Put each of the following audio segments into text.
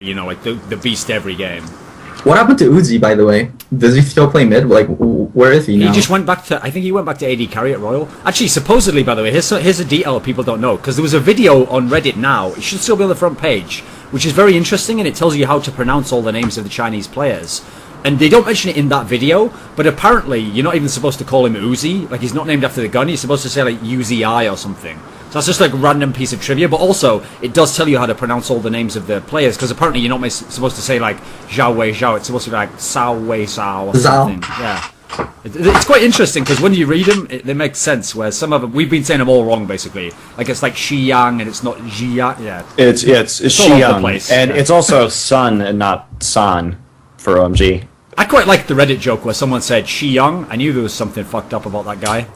you know, like the beast every game. What happened to Uzi, by the way? Does he still play mid? Like, where is he now? He just went back to, I think he went back to AD carry at Royal. Actually, supposedly, by the way, here's a detail people don't know, because there was a video on Reddit now, it should still be on the front page, which is very interesting, and it tells you how to pronounce all the names of the Chinese players. And they don't mention it in that video, but apparently you're not even supposed to call him Uzi. Like, he's not named after the gun, he's supposed to say, like, Uzi or something. So that's just, like, a random piece of trivia, but also, it does tell you how to pronounce all the names of the players, because apparently you're not supposed to say, like, Zhao Wei Zhao, it's supposed to be, like, Sao Wei Sao or something. Yeah. It's quite interesting, because when you read them, they make sense, where some of them, we've been saying them all wrong, basically. Like, it's like Shi Yang, and it's not Ji Yang, yeah. It's Shi Yang, and it's also Sun and not San for OMG. I quite liked the Reddit joke where someone said Shi Yang. I knew there was something fucked up about that guy.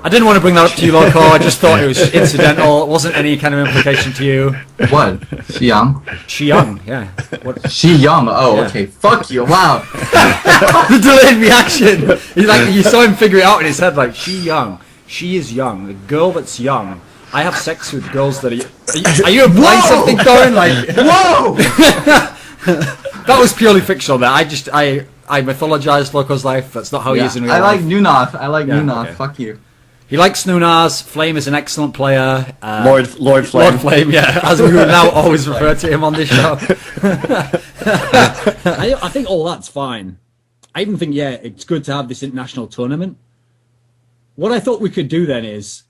I didn't want to bring that up to you, Loco. I just thought it was incidental. It wasn't any kind of implication to you. What? Shi Yang? Shi Yang, yeah. What? Shi Yang. Oh, Yeah. okay. Fuck you. Wow. The delayed reaction. He's like, you saw him figure it out in his head, like, Shi Yang. She is young. The girl that's young. I have sex with girls that are... Are you implying something, Thorin? Like, Whoa! that was purely fictional there. I mythologized Loco's life. That's not how he is in real life. I like Nunoth. I like Yeah, Nunoth. okay. Fuck you. He likes Snoonas. Flame is an excellent player. Lord Flame. Lord Flame, yeah, as we would now always refer to him on this show. I think all that's fine. I even think, yeah, it's good to have this international tournament. What I thought we could do then is,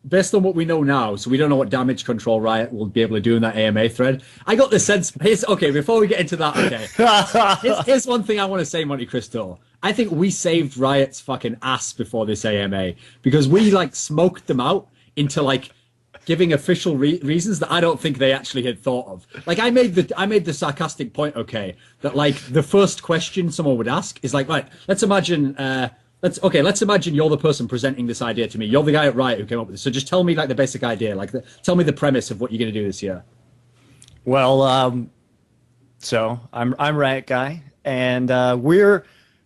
based on what we know now, so we don't know what damage control Riot will be able to do in that AMA thread. I got the sense... okay, before we get into that, okay. Here's one thing I want to say, Montecristo. I think we saved Riot's fucking ass before this AMA, because we, like, smoked them out into, like, giving official reasons that I don't think they actually had thought of. Like, I made the sarcastic point, okay, that, like, the first question someone would ask is like, right, let's imagine... Let's imagine you're the person presenting this idea to me. You're the guy at Riot who came up with this. So just tell me, like, the basic idea. Like, tell me the premise of what you're going to do this year. Well, so I'm Riot guy, and we're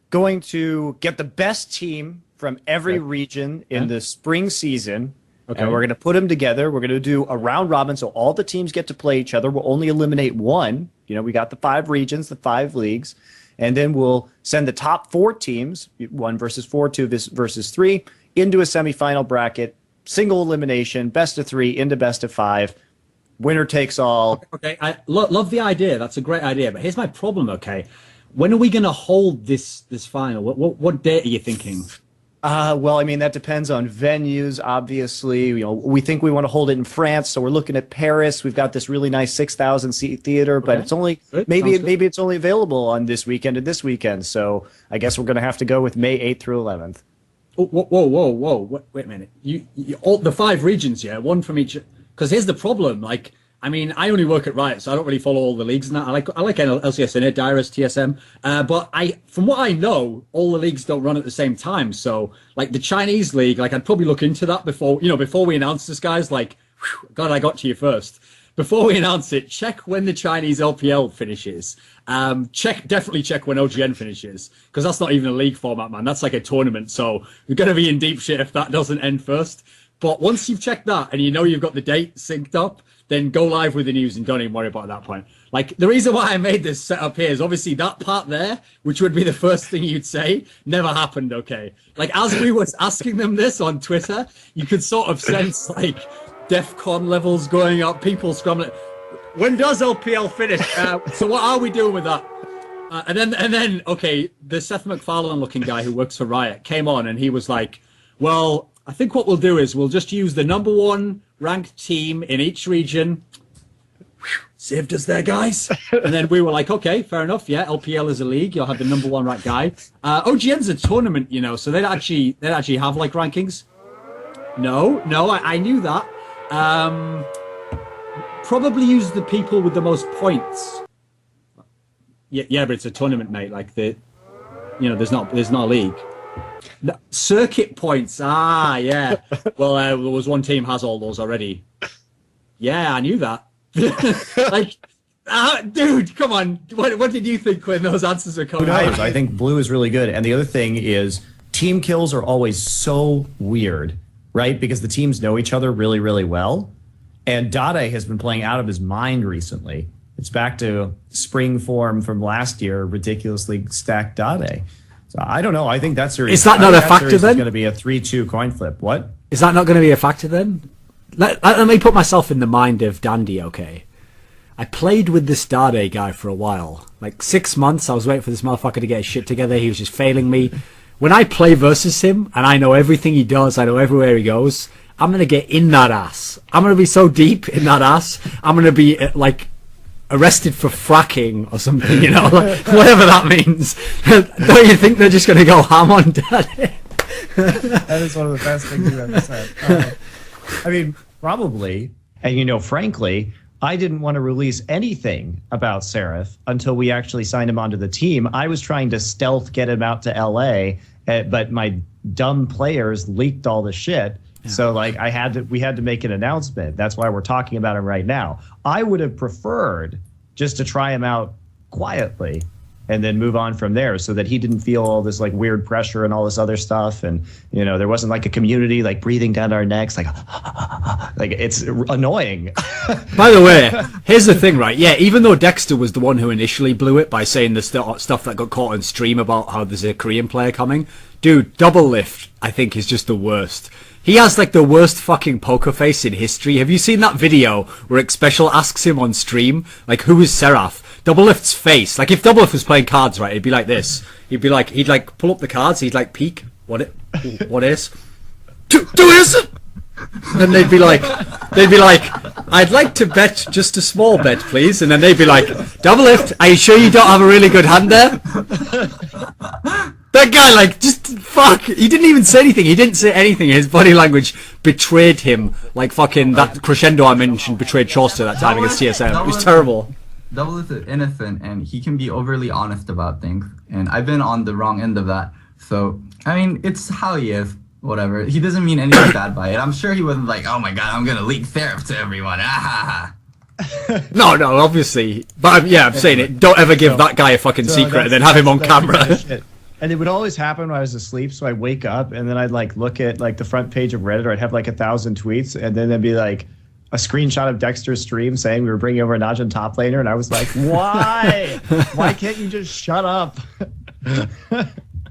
going to get the best team from every region in the spring season, and we're going to put them together. We're going to do a round robin, so all the teams get to play each other. We'll only eliminate one. You know, we got the 5 regions, the 5 leagues. And then we'll send the top 4 teams, 1 versus 4, 2 versus 3, into a semifinal bracket, single elimination, best of 3 into best of 5, winner takes all. Okay, I love the idea. That's a great idea. But here's my problem. Okay, when are we going to hold this final? What date are you thinking? Well, I mean, that depends on venues, obviously. You know, we think we want to hold it in France, so we're looking at Paris. We've got this really nice 6,000 seat theater, but it's only maybe it's only available on this weekend and this weekend. So I guess we're going to have to go with May 8th through 11th. Oh, whoa! Wait a minute. You all the 5 regions, yeah, one from each. Because here's the problem. Like, I mean, I only work at Riot, so I don't really follow all the leagues and that. I like LCS and Dyrus, TSM. But from what I know, all the leagues don't run at the same time. So, like, the Chinese league, like, I'd probably look into that before we announce this, guys. Like, whew, God, I got to you first. Before we announce it, check when the Chinese LPL finishes. Definitely check when OGN finishes, because that's not even a league format, man. That's like a tournament. So you're going to be in deep shit if that doesn't end first. But once you've checked that and you know you've got the date synced up, then go live with the news and don't even worry about it at that point. Like, the reason why I made this setup here is obviously that part there, which would be the first thing you'd say, never happened, okay? Like, as we was asking them this on Twitter, you could sort of sense, like, DEFCON levels going up, people scrambling. When does LPL finish? So what are we doing with that? And then, okay, the Seth MacFarlane-looking guy who works for Riot came on and he was like, well, I think what we'll do is we'll just use the #1 ranked team in each region. Whew, saved us there, guys. And then we were like, okay, fair enough. Yeah, LPL is a league. You'll have the #1 ranked guy. OGN's a tournament, you know, so they'd actually have like rankings. No, I knew that. Probably use the people with the most points. Yeah, but it's a tournament, mate. Like, there's not a league. No, circuit points. Ah, yeah. Well, there was one team has all those already. Yeah, I knew that. Like, dude, come on. What did you think when those answers were coming? Who knows? I think blue is really good. And the other thing is team kills are always so weird, right? Because the teams know each other really, really well. And Dade has been playing out of his mind recently. it's back to spring form from last year, ridiculously stacked Dade. So I don't know. I think that series is that not a factor then? It's going to be a 3-2 coin flip. What? Is that not going to be a factor then? Let me put myself in the mind of Dandy, okay? I played with this Dade guy for a while. Like 6 months, I was waiting for this motherfucker to get his shit together. He was just failing me. When I play versus him, and I know everything he does, I know everywhere he goes, I'm going to get in that ass. I'm going to be so deep in that ass, I'm going to be, like, arrested for fracking or something, you know? Like, whatever that means. Don't you think they're just going to go ham on Dade? That is one of the best things you've ever said. I mean, probably. And, you know, frankly, I didn't want to release anything about Seraph until we actually signed him onto the team. I was trying to stealth get him out to LA, but my dumb players leaked all the shit. Yeah. So like we had to make an announcement. That's why we're talking about him right now. I would have preferred just to try him out quietly and then move on from there, so that he didn't feel all this like weird pressure and all this other stuff. And, you know, there wasn't like a community like breathing down our necks, like it's annoying. By the way, here's the thing, right? Yeah, even though Dexter was the one who initially blew it by saying the stuff that got caught on stream about how there's a Korean player coming, dude, Doublelift, I think, is just the worst. He has like the worst fucking poker face in history. Have you seen that video where Special asks him on stream, like, who is Seraph? Doublelift's face, like if Doublelift was playing cards, right, it'd be like this. He'd like pull up the cards, he'd like peek, what is? Two is? And they'd be like, I'd like to bet just a small bet, please. And then they'd be like, Doublelift, are you sure you don't have a really good hand there? That guy, like, just fuck. He didn't even say anything. He didn't say anything. His body language betrayed him, like fucking that crescendo I mentioned betrayed Chaucer that time against TSM. It was terrible. Doublelift is innocent, and he can be overly honest about things. And I've been on the wrong end of that. So, I mean, it's how he is. Whatever. He doesn't mean anything bad by it. I'm sure he wasn't like, oh my god, I'm gonna leak Seraph to everyone. No, obviously. But I'm saying it. Don't ever give that guy a fucking secret and then have him on camera. And it would always happen when I was asleep. So I'd wake up and then I'd like look at like the front page of Reddit, or I'd have like 1,000 tweets, and then there'd be like a screenshot of Dexter's stream saying we were bringing over a Najin top laner, and I was like, why? Why can't you just shut up?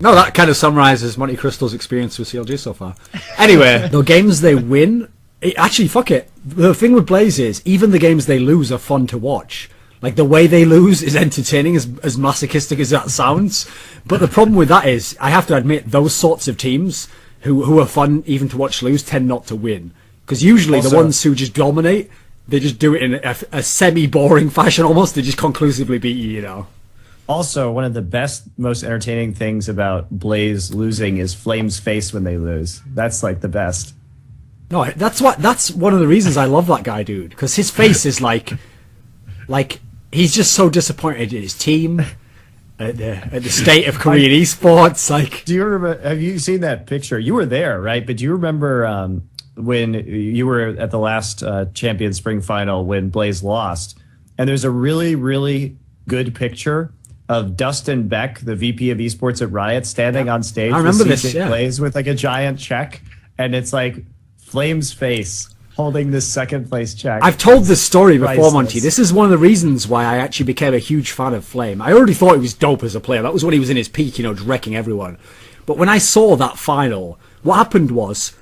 No, that kind of summarizes montecristo's experience with CLG so far. Anyway, the games they win, actually, fuck it. The thing with Blaze is, even the games they lose are fun to watch. Like, the way they lose is entertaining, as masochistic as that sounds. But the problem with that is, I have to admit, those sorts of teams who are fun even to watch lose tend not to win. Because usually the ones who just dominate, they just do it in a semi-boring fashion almost. They just conclusively beat you, you know. Also, one of the best, most entertaining things about Blaze losing is Flame's face when they lose. That's like the best. No, that's one of the reasons I love that guy, dude. Because his face is like he's just so disappointed in his team, at the state of Korean esports. Like, do you remember? Have you seen that picture? You were there, right? But do you remember when you were at the last Champion Spring Final when Blaze lost? And there's a really, really good picture of Dustin Beck, the VP of esports at Riot, standing on stage. I remember with this. Yeah. Blaze with like a giant check, and it's like Flame's face holding this second place check. I've told this story before, Priceless. Monty. This is one of the reasons why I actually became a huge fan of Flame. I already thought he was dope as a player. That was when he was in his peak, you know, just wrecking everyone. But when I saw that final, what happened was,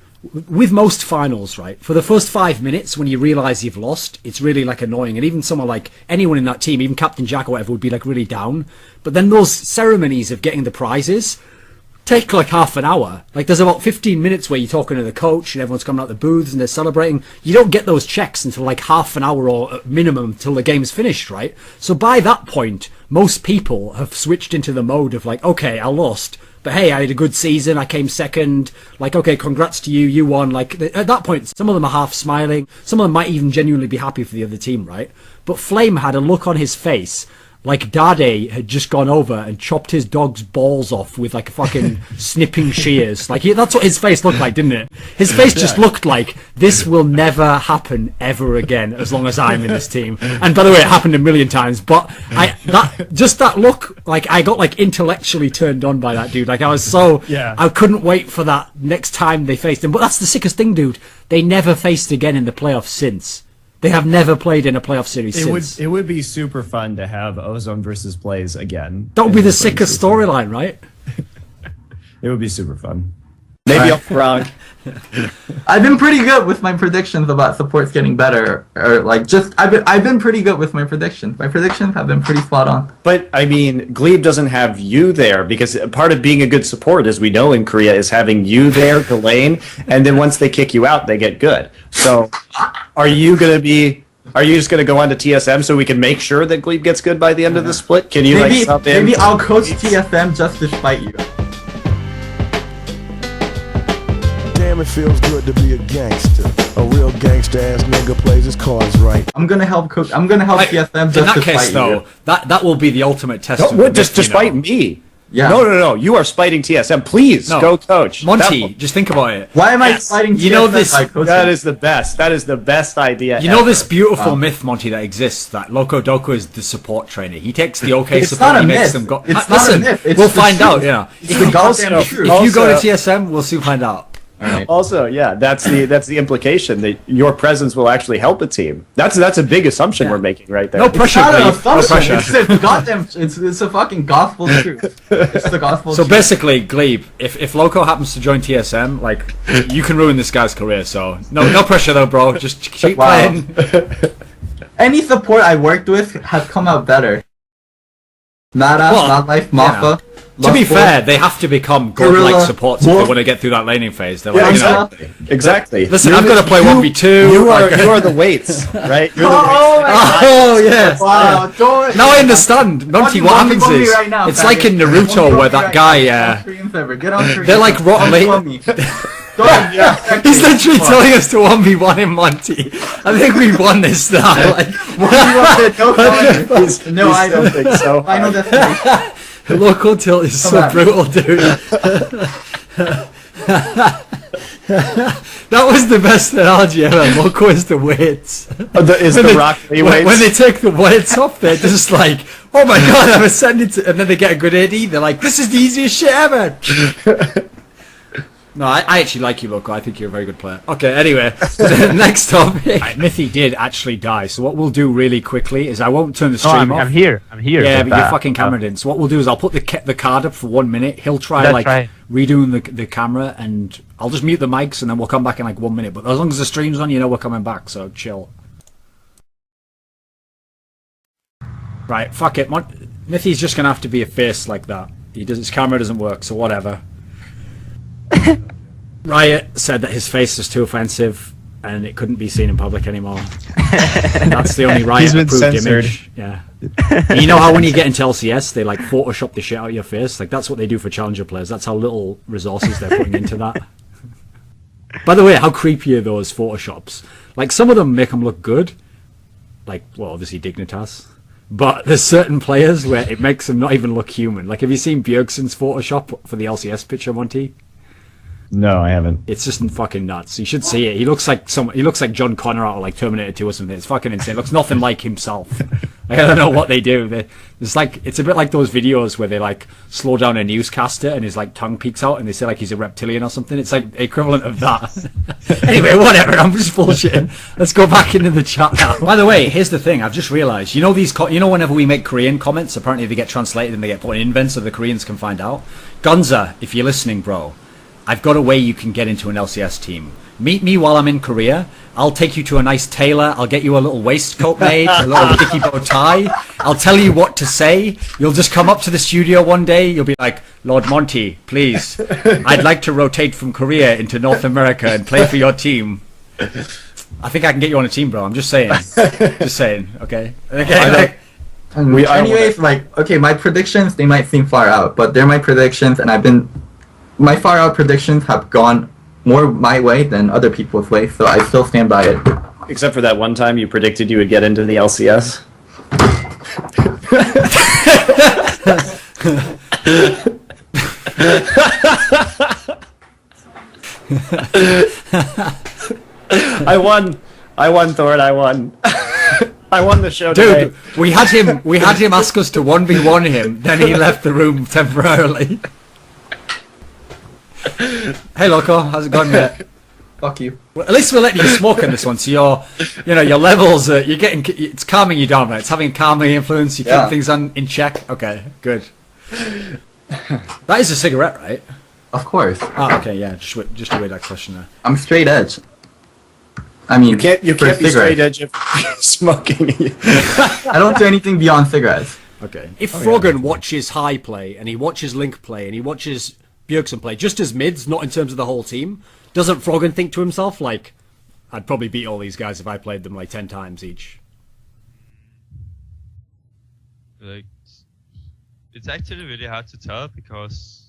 with most finals, right, for the first 5 minutes when you realise you've lost, it's really like annoying, and even someone like anyone in that team, even Captain Jack or whatever, would be like really down. But then those ceremonies of getting the prizes take like half an hour. Like, there's about 15 minutes where you're talking to the coach and everyone's coming out the booths and they're celebrating. You don't get those checks until like half an hour or minimum till the game's finished, right? So by that point, most people have switched into the mode of like, okay, I lost, but hey, I had a good season, I came second, like, okay, congrats to you, you won. Like, at that point, some of them are half smiling, some of them might even genuinely be happy for the other team, right? But Flame had a look on his face like Dade had just gone over and chopped his dog's balls off with like fucking snipping shears. Like, that's what his face looked like, didn't it? His face just looked like, this will never happen ever again as long as I'm in this team. And by the way, it happened a million times, but that look, like, I got like intellectually turned on by that dude. Like, I was so, I couldn't wait for that next time they faced him. But that's the sickest thing, dude. They never faced again in the playoffs since. They have never played in a playoff series since. It would be super fun to have Ozone versus Blaze again. That would be the sickest storyline, right? It would be super fun. Maybe I'll wrong. I've been pretty good with my predictions about supports getting better, or like just I've been pretty good with my predictions. My predictions have been pretty spot on. But I mean, Glebe doesn't have you there because part of being a good support, as we know in Korea, is having you there to lane, and then once they kick you out, they get good. So, are you just gonna go on to TSM so we can make sure that Glebe gets good by the end of the split? Can you maybe I'll coach TSM just to spite you. Damn, it feels good to be a gangster. A real gangster ass nigga plays his cards right. I'm gonna help TSM just in that to case, spite though, you. that will be the ultimate test. Just to spite me. Yeah. No. You are spiting TSM. Please go coach. Monty, just think about it. Why am I fighting TSM? You know this. That is the best. That is the best idea. You know this beautiful myth, Monty, that exists, that Loco Doco is the support trainer. He takes the OK It's support, not a he makes myth. them go. It's not Listen, a myth. It's we'll the find truth. out. Yeah, It's the goddamn truth. if you go to TSM, we'll soon find out. Right. Also, yeah, that's the implication that your presence will actually help a team. That's a big assumption we're making right there. No pressure, It's not an Glebe. No assumption. pressure. It's a goddamn. It's a fucking gospel truth. It's the gospel. So truth. basically, Glebe, if Loco happens to join TSM, like, you can ruin this guy's career. So no pressure though, bro. Just keep playing. Any support I worked with has come out better. Nada, Not Life, Mafa. To be fair, they have to become godlike supports if they want to get through that laning phase. They're like, Exactly. Listen, I've got to play 1v2. You are the weights, right? You're the Oh, yes. Wow, don't. Now I understand. Monty, what happens is, right now, it's like in Naruto where that guy, they're like rotten. He's literally telling us to 1v1 in Monty. I think we've won this now. Like, No, I don't think so. I know that's Local tilt is so brutal, dude. That was the best analogy ever. Loco is the weights. Is the Rock Lee weights? When they take the weights off, they're just like, oh my god, I'm ascended to... And then they get a good AD, they're like, this is the easiest shit ever. No, I actually like you, Loco. I think you're a very good player. Okay, anyway, next topic. Mithy did actually die, so what we'll do really quickly is I won't turn the stream off. I'm here. Yeah, but you're fucking cameraed in. So what we'll do is I'll put the card up for 1 minute. He'll try redoing the camera, and I'll just mute the mics, and then we'll come back in like 1 minute. But as long as the stream's on, you know we're coming back, so chill. Right, fuck it. Mithy's just gonna have to be a face like that. His camera doesn't work, so whatever. Riot said that his face was too offensive and it couldn't be seen in public anymore. That's the only Riot approved image. Yeah. You know how when you get into LCS they like Photoshop the shit out of your face? Like that's what they do for challenger players. That's how little resources they're putting into that. By the way, how creepy are those Photoshops? Like some of them make them look good. Like, well, obviously Dignitas. But there's certain players where it makes them not even look human. Like, have you seen Bjergsen's Photoshop for the LCS picture, Monty? No, I haven't. It's just fucking nuts. You should see it. He looks like John Connor out of like Terminator 2 or something. It's fucking insane. It looks nothing like himself. I don't know what they do. It's a bit like those videos where they like slow down a newscaster and his like tongue peeks out and they say like he's a reptilian or something. It's like the equivalent of that. Anyway, whatever. I'm just bullshitting. Let's go back into the chat now. By the way, here's the thing. I've just realised. You know whenever we make Korean comments, apparently they get translated and they get put in invent so the Koreans can find out. Gonza, if you're listening, bro. I've got a way you can get into an LCS team. Meet me while I'm in Korea. I'll take you to a nice tailor. I'll get you a little waistcoat made, a little dicky bow tie. I'll tell you what to say. You'll just come up to the studio one day. You'll be like, Lord Monty, please, I'd like to rotate from Korea into North America and play for your team. I think I can get you on a team, bro. I'm just saying. Just saying, okay? Anyways, my predictions, they might seem far out, but they're my predictions, and my far out predictions have gone more my way than other people's way, so I still stand by it. Except for that one time you predicted you would get into the LCS. I won, thooorin. I won. I won the show today. Dude, we had him ask us to 1v1 him, then he left the room temporarily. Hey Loco, how's it going, mate? Fuck you. Well, at least we're letting you smoke on this one, so your levels, you're getting, it's calming you down, right? It's having a calming influence. You keep things in check. Okay, good. That is a cigarette, right? Of course. Oh, okay, yeah. Just a weird question there. I'm straight edge. I mean, you can't be straight edge if smoking. I don't do anything beyond cigarettes. Okay. If Froggen watches High play, and he watches Link play, and he watches Bjergsen play, just as mids, not in terms of the whole team, doesn't Froggen think to himself, like, I'd probably beat all these guys if I played them like 10 times each? Like, it's actually really hard to tell, because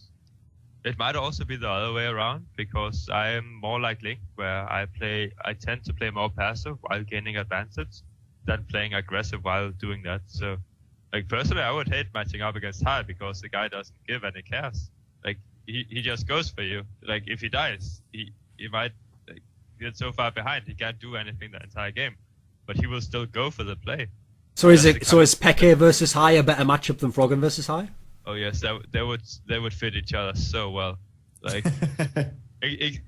it might also be the other way around, because I am more like Link, where I tend to play more passive while gaining advantage than playing aggressive while doing that. So, like, personally, I would hate matching up against High, because the guy doesn't give any cares. Like, he just goes for you. Like, if he dies, he might get so far behind he can't do anything the entire game, but he will still go for the play. So is Peke versus High a better matchup than Froggen versus High? Oh yes, they would fit each other so well. Like,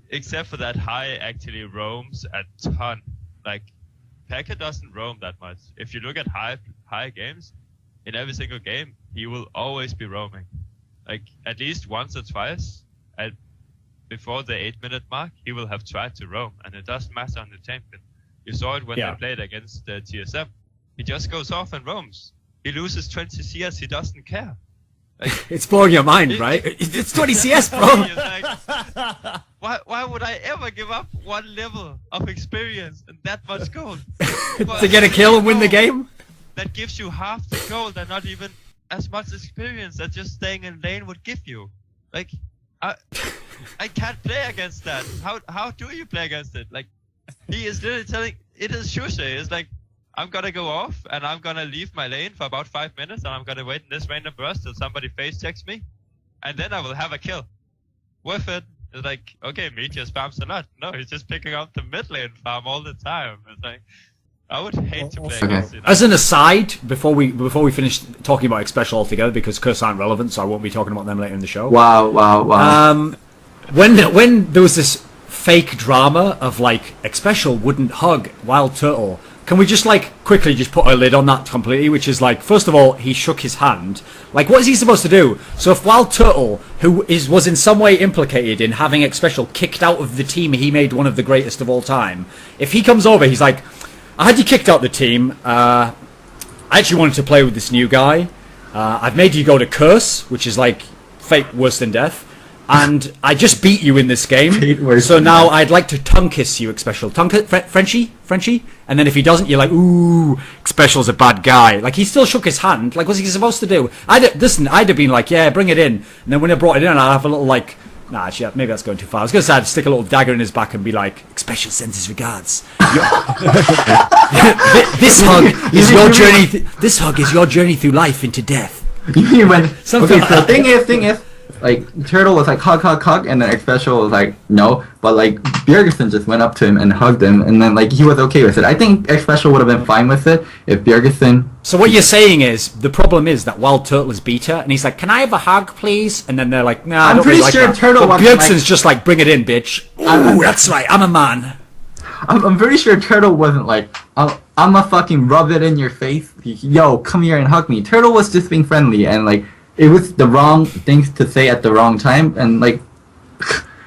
except for that, High actually roams a ton. Like, Peke doesn't roam that much. If you look at High games, in every single game, he will always be roaming. Like, at least once or twice, before the 8-minute mark, he will have tried to roam, and it doesn't matter on the champion. You saw it when they played against the TSM. He just goes off and roams. He loses 20 CS, he doesn't care. Like, it's blowing your mind, right? It's 20 CS, bro! Like, why would I ever give up one level of experience and that much gold? To get a kill and win the game? That gives you half the gold and not even as much experience that just staying in lane would give you. Like, I can't play against that. How do you play against it? Like, he is literally telling, it is Shushe. It's like, I'm gonna go off and I'm gonna leave my lane for about 5 minutes and I'm gonna wait in this random burst till somebody face checks me, and then I will have a kill. Worth it. It's like, okay, Meteor spams a lot. No, he's just picking up the mid lane farm all the time. It's like, I would hate to play against it. As an aside, before we finish talking about Xpecial altogether, because Curse aren't relevant, so I won't be talking about them later in the show. Wow. When there was this fake drama of like Xpecial wouldn't hug Wild Turtle, can we just like quickly just put a lid on that completely? Which is like, first of all, he shook his hand. Like, what is he supposed to do? So if Wild Turtle, who was in some way implicated in having Xpecial kicked out of the team he made one of the greatest of all time, if he comes over, he's like, I had you kicked out the team. I actually wanted to play with this new guy. I've made you go to Curse, which is like fate worse than death. And I just beat you in this game. So now I'd like to tongue kiss you, Xpecial. Frenchie? And then if he doesn't, you're like, ooh, Xpecial's a bad guy. Like, he still shook his hand. Like, what's he supposed to do? I'd have been like, yeah, bring it in. And then when I brought it in, I'd have a little like, nah, actually, maybe that's going too far. I was going to say I'd stick a little dagger in his back and be like, Xpecial sends his regards. This hug is your journey. This hug is your journey through life into death. You went. Something Okay, so thing is, like, Turtle was like hug, and then Xpecial was like no, but like Bjergsen just went up to him and hugged him, and then like he was okay with it. I think Xpecial would have been fine with it if Bjergsen. So what you're saying is the problem is that Wild Turtle is beta, and he's like, "Can I have a hug, please?" And then they're like, "Nah, I don't pretty really sure like that." Turtle But was Bjergsen's like, just like, "Bring it in, bitch." Ooh, that's right. I'm a man. I'm pretty sure Turtle wasn't like, I'm a fucking rub it in your face. Yo, come here and hug me. Turtle was just being friendly, and like, it was the wrong things to say at the wrong time, and like,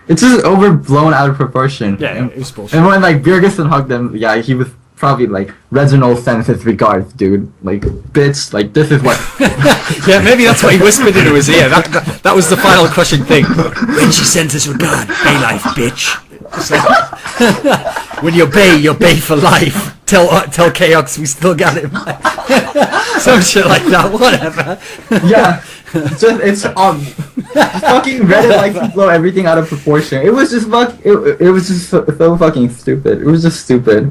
it's just overblown out of proportion. Yeah, it was bullshit. And when like Bjergsen hugged him, yeah, he was probably like, Reginald sends his regards, dude. Like, bitch, like, this is what. Yeah, maybe that's what he whispered into his ear. That was the final crushing thing. When she sends his regard, bay life, bitch. It's like, when you're bay for life. Tell Chaos we still got him. Some shit like that. Whatever. Yeah, it's fucking Reddit likes to blow everything out of proportion. It was just it was just so fucking stupid. It was just stupid.